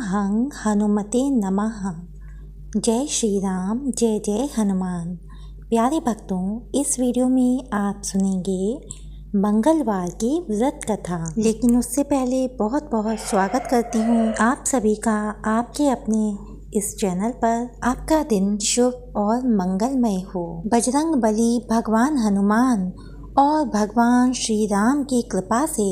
हं हनुमते नमः। जय श्री राम, जय जय हनुमान। प्यारे भक्तों, इस वीडियो में आप सुनेंगे मंगलवार की व्रत कथा। लेकिन उससे पहले बहुत बहुत स्वागत करती हूँ आप सभी का आपके अपने इस चैनल पर। आपका दिन शुभ और मंगलमय हो। बजरंग बली भगवान हनुमान और भगवान श्री राम की कृपा से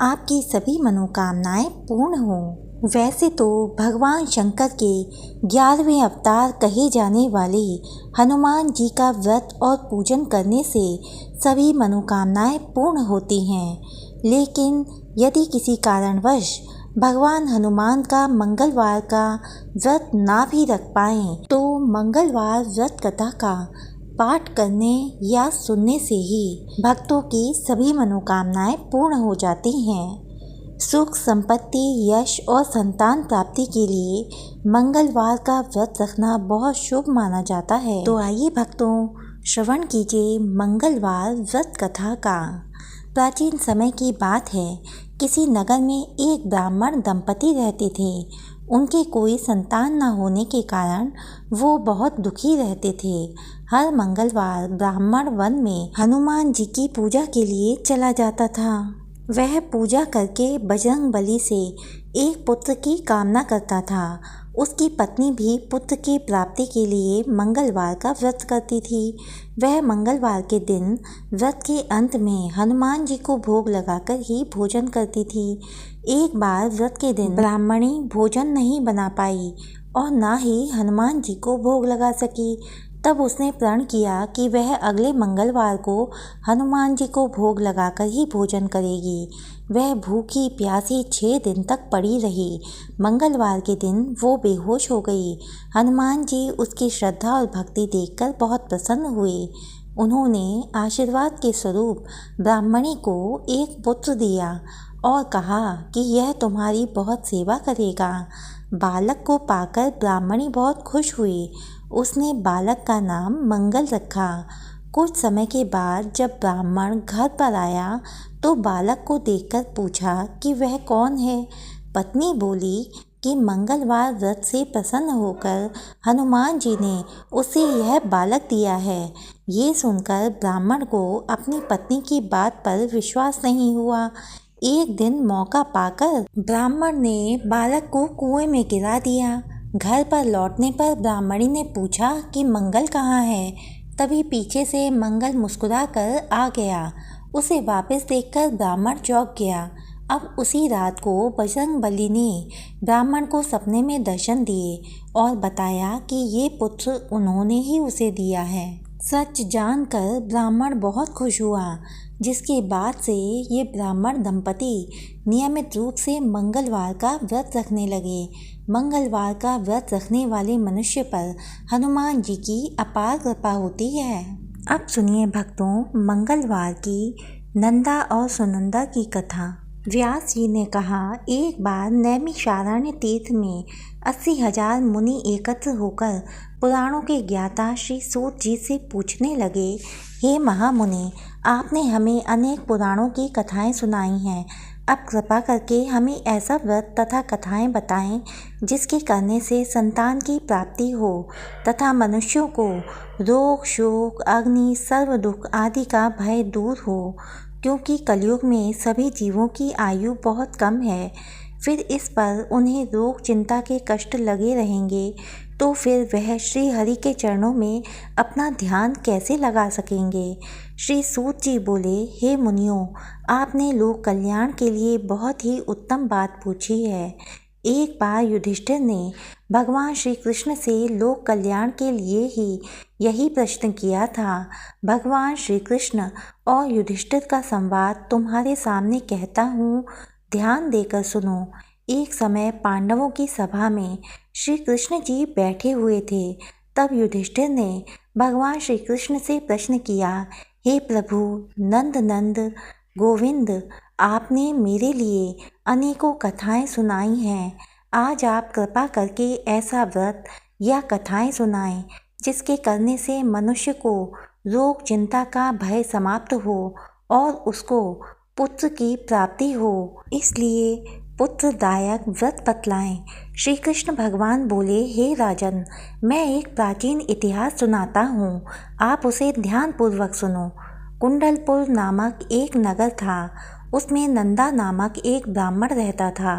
आपकी सभी मनोकामनाएं पूर्ण हों। वैसे तो भगवान शंकर के 11वें अवतार कहे जाने वाले हनुमान जी का व्रत और पूजन करने से सभी मनोकामनाएं पूर्ण होती हैं, लेकिन यदि किसी कारणवश भगवान हनुमान का मंगलवार का व्रत ना भी रख पाएं, तो मंगलवार व्रत कथा का पाठ करने या सुनने से ही भक्तों की सभी मनोकामनाएं पूर्ण हो जाती हैं। सुख, संपत्ति, यश और संतान प्राप्ति के लिए मंगलवार का व्रत रखना बहुत शुभ माना जाता है। तो आइए भक्तों, श्रवण कीजिए मंगलवार व्रत कथा का। प्राचीन समय की बात है, किसी नगर में एक ब्राह्मण दंपति रहते थे। उनके कोई संतान न होने के कारण वो बहुत दुखी रहते थे। हर मंगलवार ब्राह्मण वन में हनुमान जी की पूजा के लिए चला जाता था। वह पूजा करके बजरंग बली से एक पुत्र की कामना करता था। उसकी पत्नी भी पुत्र की प्राप्ति के लिए मंगलवार का व्रत करती थी। वह मंगलवार के दिन व्रत के अंत में हनुमान जी को भोग लगाकर ही भोजन करती थी। एक बार व्रत के दिन ब्राह्मणी भोजन नहीं बना पाई और ना ही हनुमान जी को भोग लगा सकी। तब उसने प्रण किया कि वह अगले मंगलवार को हनुमान जी को भोग लगाकर ही भोजन करेगी। वह भूखी प्यासी 6 दिन तक पड़ी रही। मंगलवार के दिन वो बेहोश हो गई। हनुमान जी उसकी श्रद्धा और भक्ति देखकर बहुत प्रसन्न हुए। उन्होंने आशीर्वाद के स्वरूप ब्राह्मणी को एक पुत्र दिया और कहा कि यह तुम्हारी बहुत सेवा करेगा। बालक को पाकर ब्राह्मणी बहुत खुश हुई। उसने बालक का नाम मंगल रखा। कुछ समय के बाद जब ब्राह्मण घर पर आया तो बालक को देखकर पूछा कि वह कौन है। पत्नी बोली कि मंगलवार व्रत से प्रसन्न होकर हनुमान जी ने उसे यह बालक दिया है। ये सुनकर ब्राह्मण को अपनी पत्नी की बात पर विश्वास नहीं हुआ। एक दिन मौका पाकर ब्राह्मण ने बालक को कुएं में गिरा दिया। घर पर लौटने पर ब्राह्मणी ने पूछा कि मंगल कहाँ है। तभी पीछे से मंगल मुस्कुराकर आ गया। उसे वापस देखकर ब्राह्मण चौंक गया। अब उसी रात को बजरंग बली ने ब्राह्मण को सपने में दर्शन दिए और बताया कि ये पुत्र उन्होंने ही उसे दिया है। सच जानकर ब्राह्मण बहुत खुश हुआ, जिसके बाद से ये ब्राह्मण दंपति नियमित रूप से मंगलवार का व्रत रखने लगे। मंगलवार का व्रत रखने वाले मनुष्य पर हनुमान जी की अपार कृपा होती है। अब सुनिए भक्तों, मंगलवार की नंदा और सुनंदा की कथा। व्यास जी ने कहा, एक बार नैमिषारण्य तीर्थ में 80,000 मुनि एकत्र होकर पुराणों के ज्ञाता श्री सूत जी से पूछने लगे, हे महामुनि, आपने हमें अनेक पुराणों की कथाएं सुनाई हैं। अब कृपा करके हमें ऐसा व्रत तथा कथाएं बताएं जिसके करने से संतान की प्राप्ति हो तथा मनुष्यों को रोग, शोक, अग्नि, सर्व दुख आदि का भय दूर हो, क्योंकि कलयुग में सभी जीवों की आयु बहुत कम है। फिर इस पर उन्हें रोग, चिंता के कष्ट लगे रहेंगे तो फिर वह श्री हरि के चरणों में अपना ध्यान कैसे लगा सकेंगे। श्री सूत जी बोले, हे मुनियों, आपने लोक कल्याण के लिए बहुत ही उत्तम बात पूछी है। एक बार युधिष्ठिर ने भगवान श्री कृष्ण से लोक कल्याण के लिए ही यही प्रश्न किया था। भगवान श्री कृष्ण और युधिष्ठिर का संवाद तुम्हारे सामने कहता हूँ, ध्यान देकर सुनो। एक समय पांडवों की सभा में श्री कृष्ण जी बैठे हुए थे। तब युधिष्ठिर ने भगवान श्री कृष्ण से प्रश्न किया, हे प्रभु नंद नंद गोविंद, आपने मेरे लिए अनेकों कथाएं सुनाई हैं। आज आप कृपा करके ऐसा व्रत या कथाएं सुनाएं जिसके करने से मनुष्य को रोग, चिंता का भय समाप्त हो और उसको पुत्र की प्राप्ति हो। इसलिए पुत्रदायक व्रत बतलाएं। श्री कृष्ण भगवान बोले, हे राजन, मैं एक प्राचीन इतिहास सुनाता हूँ, आप उसे ध्यानपूर्वक सुनो। कुंडलपुर नामक एक नगर था। उसमें नंदा नामक एक ब्राह्मण रहता था।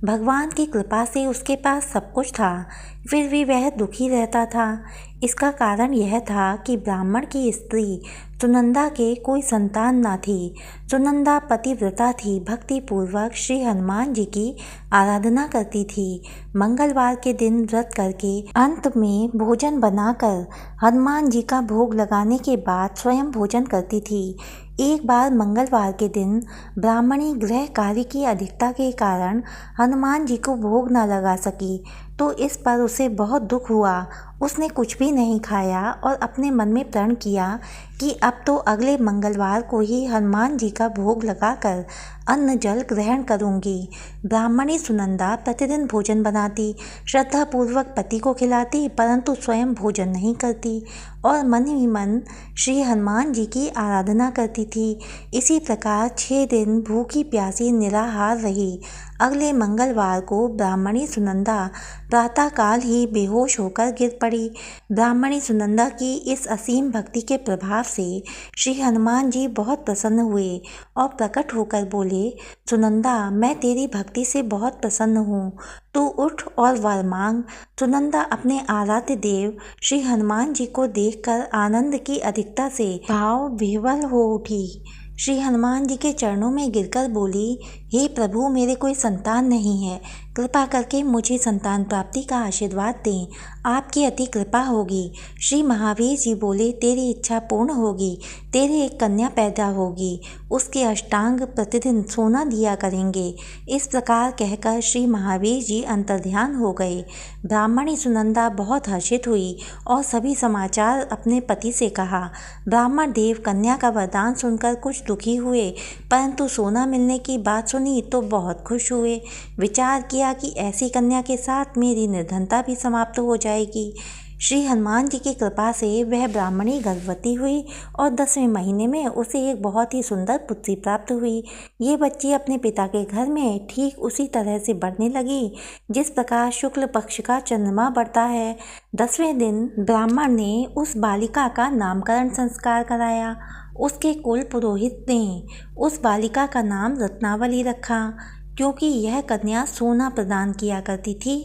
भगवान की कृपा से उसके पास सब कुछ था, फिर भी वह दुखी रहता था। इसका कारण यह था कि ब्राह्मण की स्त्री सुनंदा के कोई संतान न थी। सुनंदा पतिव्रता थी, भक्तिपूर्वक श्री हनुमान जी की आराधना करती थी। मंगलवार के दिन व्रत करके अंत में भोजन बनाकर हनुमान जी का भोग लगाने के बाद स्वयं भोजन करती थी। एक बार मंगलवार के दिन ब्राह्मणी गृह कार्य की अधिकता के कारण हनुमान जी को भोग न लगा सकी, तो इस पर उसे बहुत दुख हुआ। उसने कुछ भी नहीं खाया और अपने मन में प्रण किया कि अब तो अगले मंगलवार को ही हनुमान जी का भोग लगाकर अन्न जल ग्रहण करूंगी। ब्राह्मणी सुनंदा प्रतिदिन भोजन बनाती, श्रद्धापूर्वक पति को खिलाती, परंतु स्वयं भोजन नहीं करती और मन ही मन श्री हनुमान जी की आराधना करती थी। इसी प्रकार 6 दिन भूखी प्यासी निराहार रही। अगले मंगलवार को ब्राह्मणी सुनंदा प्रातःकाल ही बेहोश होकर गिर पड़ी। ब्राह्मणी सुनंदा की इस असीम भक्ति के प्रभाव से श्री हनुमान जी बहुत प्रसन्न हुए और प्रकट होकर बोले, सुनंदा, मैं तेरी भक्ति से बहुत प्रसन्न हूँ, तू उठ और वर मांग। सुनंदा अपने आराध्य देव श्री हनुमान जी को देखकर आनंद की अधिकता से भाव विह्वल हो उठी। श्री हनुमान जी के चरणों में गिरकर बोली, हे प्रभु, मेरे कोई संतान नहीं है, कृपा करके मुझे संतान प्राप्ति का आशीर्वाद दें, आपकी अति कृपा होगी। श्री महावीर जी बोले, तेरी इच्छा पूर्ण होगी, तेरी एक कन्या पैदा होगी, उसके अष्टांग प्रतिदिन सोना दिया करेंगे। इस प्रकार कहकर श्री महावीर जी अंतर्ध्यान हो गए। ब्राह्मणी सुनंदा बहुत हर्षित हुई और सभी समाचार अपने पति से कहा। ब्राह्मण देव कन्या का वरदान सुनकर कुछ दुखी हुए, परंतु सोना मिलने की बात सुनी तो बहुत खुश हुए। विचार किया कि ऐसी कन्या के साथ मेरी निर्धनता भी समाप्त हो जाएगी। श्री हनुमान जी की कृपा से वह ब्राह्मणी गर्भवती हुई और 10वें महीने में उसे एक बहुत ही सुंदर पुत्री प्राप्त हुई। ये बच्ची अपने पिता के घर में ठीक उसी तरह से बढ़ने लगी जिस प्रकार शुक्ल पक्ष का चंद्रमा बढ़ता है। 10वें दिन ब्राह्मण ने उस बालिका का नामकरण संस्कार कराया। उसके कुल पुरोहित ने उस बालिका का नाम रत्नावली रखा, क्योंकि यह कन्या सोना प्रदान किया करती थी।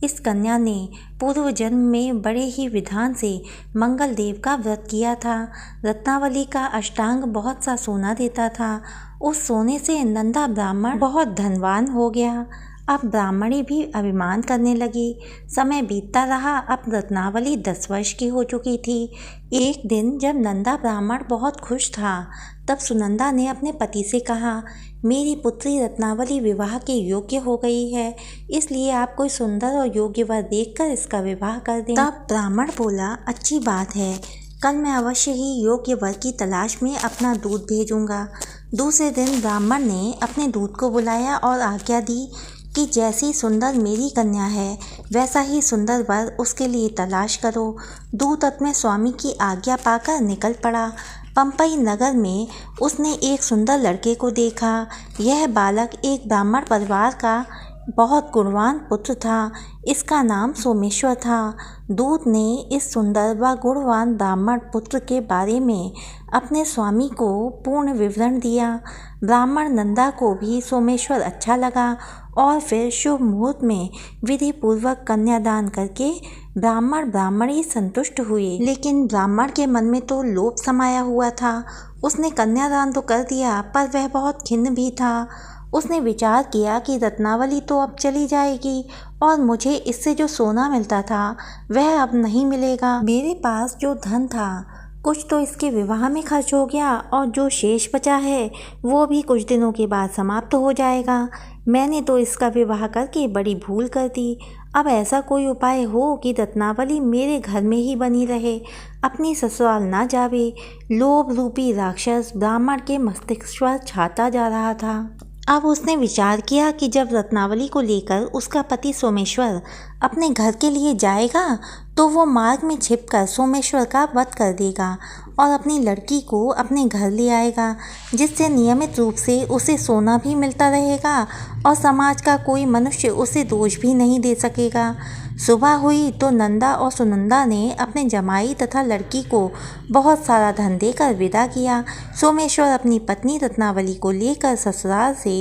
इस कन्या ने पूर्व जन्म में बड़े ही विधान से मंगल देव का व्रत किया था। रत्नावली का अष्टांग बहुत सा सोना देता था। उस सोने से नंदा ब्राह्मण बहुत धनवान हो गया। अब ब्राह्मणी भी अभिमान करने लगी। समय बीतता रहा। अब रत्नावली 10 वर्ष की हो चुकी थी। एक दिन जब नंदा ब्राह्मण बहुत खुश था, तब सुनंदा ने अपने पति से कहा, मेरी पुत्री रत्नावली विवाह के योग्य हो गई है, इसलिए आप कोई सुंदर और योग्य वर देखकर इसका विवाह कर दें। तब ब्राह्मण बोला, अच्छी बात है, कल मैं अवश्य ही योग्य वर की तलाश में अपना दूत भेजूंगा। दूसरे दिन ब्राह्मण ने अपने दूत को बुलाया और आज्ञा दी कि जैसी सुंदर मेरी कन्या है, वैसा ही सुंदर वर उसके लिए तलाश करो। दूत अपने स्वामी की आज्ञा पाकर निकल पड़ा। पंपई नगर में उसने एक सुंदर लड़के को देखा। यह बालक एक ब्राह्मण परिवार का बहुत गुणवान पुत्र था। इसका नाम सोमेश्वर था। दूत ने इस सुंदर व गुणवान ब्राह्मण पुत्र के बारे में अपने स्वामी को पूर्ण विवरण दिया। ब्राह्मण नंदा को भी सोमेश्वर अच्छा लगा और फिर शुभ मुहूर्त में विधि पूर्वक कन्यादान करके ब्राह्मण ब्राह्मणी संतुष्ट हुए। लेकिन ब्राह्मण के मन में तो लोभ समाया हुआ था। उसने कन्यादान तो कर दिया, पर वह बहुत खिन्न भी था। उसने विचार किया कि रत्नावली तो अब चली जाएगी और मुझे इससे जो सोना मिलता था वह अब नहीं मिलेगा। मेरे पास जो धन था कुछ तो इसके विवाह में खर्च हो गया और जो शेष बचा है वो भी कुछ दिनों के बाद समाप्त हो जाएगा। मैंने तो इसका विवाह करके बड़ी भूल कर दी। अब ऐसा कोई उपाय हो कि रत्नावली मेरे घर में ही बनी रहे, अपनी ससुराल ना जावे। लोभ रूपी राक्षस ब्राह्मण के मस्तिष्क पर छाता जा रहा था। अब उसने विचार किया कि जब रत्नावली को लेकर उसका पति सोमेश्वर अपने घर के लिए जाएगा तो वो मार्ग में छिपकर सोमेश्वर का वध कर देगा और अपनी लड़की को अपने घर ले आएगा, जिससे नियमित रूप से उसे सोना भी मिलता रहेगा और समाज का कोई मनुष्य उसे दोष भी नहीं दे सकेगा। सुबह हुई तो नंदा और सुनंदा ने अपने जमाई तथा लड़की को बहुत सारा धन देकर विदा किया। सोमेश्वर अपनी पत्नी रत्नावली को लेकर ससुराल से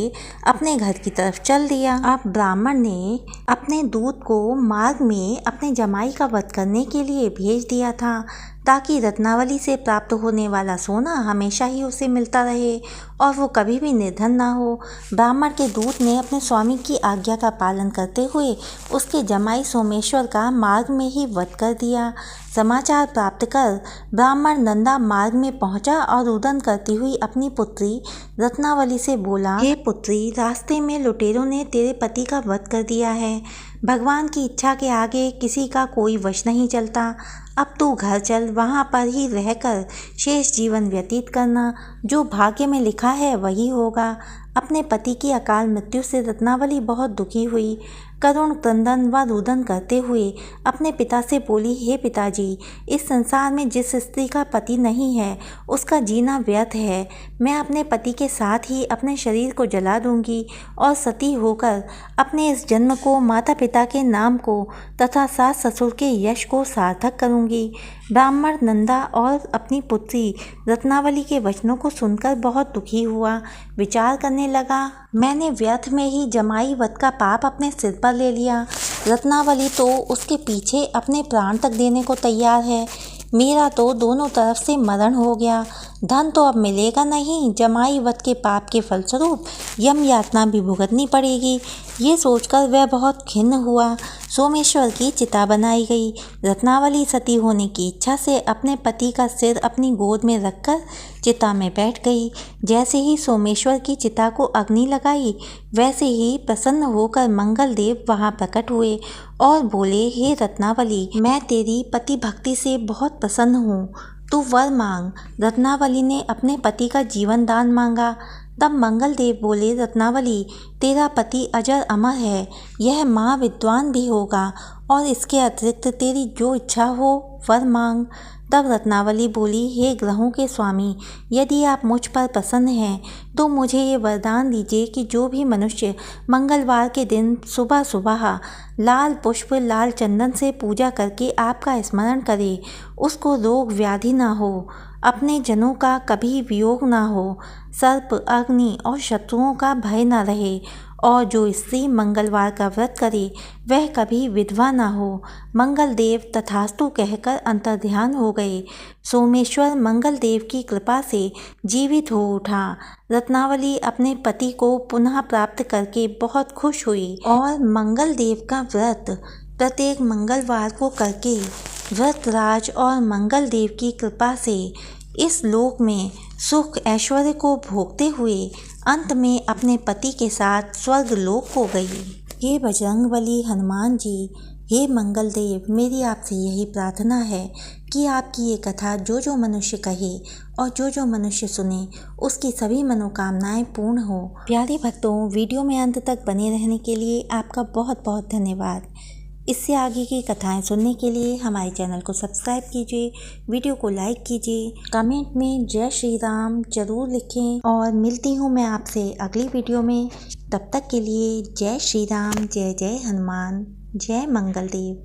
अपने घर की तरफ चल दिया। अब ब्राह्मण ने अपने दूत को मार्ग में अपने जमाई का वध करने के लिए भेज दिया था, ताकि रत्नावली से प्राप्त होने वाला सोना हमेशा ही उसे मिलता रहे और वो कभी भी निर्धन ना हो। ब्राह्मण के दूत ने अपने स्वामी की आज्ञा का पालन करते हुए उसके जमाई सोमेश्वर का मार्ग में ही वध कर दिया। समाचार प्राप्त कर ब्राह्मण नंदा मार्ग में पहुंचा और रुदन करती हुई अपनी पुत्री रत्नावली से बोला, हे पुत्री, रास्ते में लुटेरों ने तेरे पति का वध कर दिया है। भगवान की इच्छा के आगे किसी का कोई वश नहीं चलता। अब तू घर चल, वहाँ पर ही रहकर शेष जीवन व्यतीत करना। जो भाग्य में लिखा है वही होगा। अपने पति की अकाल मृत्यु से रत्नावली बहुत दुखी हुई। करुण क्रंदन व रुदन करते हुए अपने पिता से बोली, हे पिताजी, इस संसार में जिस स्त्री का पति नहीं है उसका जीना व्यर्थ है। मैं अपने पति के साथ ही अपने शरीर को जला दूंगी और सती होकर अपने इस जन्म को, माता पिता के नाम को तथा सास ससुर के यश को सार्थक करूंगी। ब्राह्मण नंदा और अपनी पुत्री रत्नावली के वचनों को सुनकर बहुत दुखी हुआ। विचार करने लगा, मैंने व्यर्थ में ही जमाई वध का पाप अपने सिर पर ले लिया। रत्नावली तो उसके पीछे अपने प्राण तक देने को तैयार है। मेरा तो दोनों तरफ से मरण हो गया। धन तो अब मिलेगा नहीं, जमाई वध के पाप के फलस्वरूप यम यातना भी भुगतनी पड़ेगी। ये सोचकर वह बहुत खिन्न हुआ। सोमेश्वर की चिता बनाई गई। रत्नावली सती होने की इच्छा से अपने पति का सिर अपनी गोद में रखकर चिता में बैठ गई। जैसे ही सोमेश्वर की चिता को अग्नि लगाई, वैसे ही प्रसन्न होकर मंगल देव वहां प्रकट हुए और बोले, हे रत्नावली, मैं तेरी पति भक्ति से बहुत प्रसन्न हूँ, तू वर मांग। रत्नावली ने अपने पति का जीवन दान मांगा। तब मंगल देव बोले, रत्नावली, तेरा पति अजर अमर है, यह महाविद्वान भी होगा और इसके अतिरिक्त तेरी जो इच्छा हो वर मांग। तब रत्नावली बोली, हे ग्रहों के स्वामी, यदि आप मुझ पर प्रसन्न हैं तो मुझे ये वरदान दीजिए कि जो भी मनुष्य मंगलवार के दिन सुबह सुबह लाल पुष्प लाल चंदन से पूजा करके आपका स्मरण करे, उसको रोग व्याधि ना हो, अपने जनों का कभी वियोग ना हो, सर्प अग्नि और शत्रुओं का भय ना रहे, और जो स्त्री मंगलवार का व्रत करे वह कभी विधवा ना हो। मंगल देव तथास्तु कहकर अंतर्ध्यान हो गए। सोमेश्वर मंगल देव की कृपा से जीवित हो उठा। रत्नावली अपने पति को पुनः प्राप्त करके बहुत खुश हुई और मंगल देव का व्रत प्रत्येक मंगलवार को करके व्रतराज और मंगल देव की कृपा से इस लोक में सुख ऐश्वर्य को भोगते हुए अंत में अपने पति के साथ स्वर्ग लोक को गई। हे बजरंगबली हनुमान जी, हे मंगल देव, मेरी आपसे यही प्रार्थना है कि आपकी ये कथा जो जो मनुष्य कहे और जो जो मनुष्य सुने उसकी सभी मनोकामनाएं पूर्ण हो। प्यारे भक्तों, वीडियो में अंत तक बने रहने के लिए आपका बहुत बहुत धन्यवाद। इससे आगे की कथाएं सुनने के लिए हमारे चैनल को सब्सक्राइब कीजिए, वीडियो को लाइक कीजिए, कमेंट में जय श्री राम जरूर लिखें और मिलती हूँ मैं आपसे अगली वीडियो में। तब तक के लिए जय श्री राम, जय जय हनुमान, जय मंगल देव।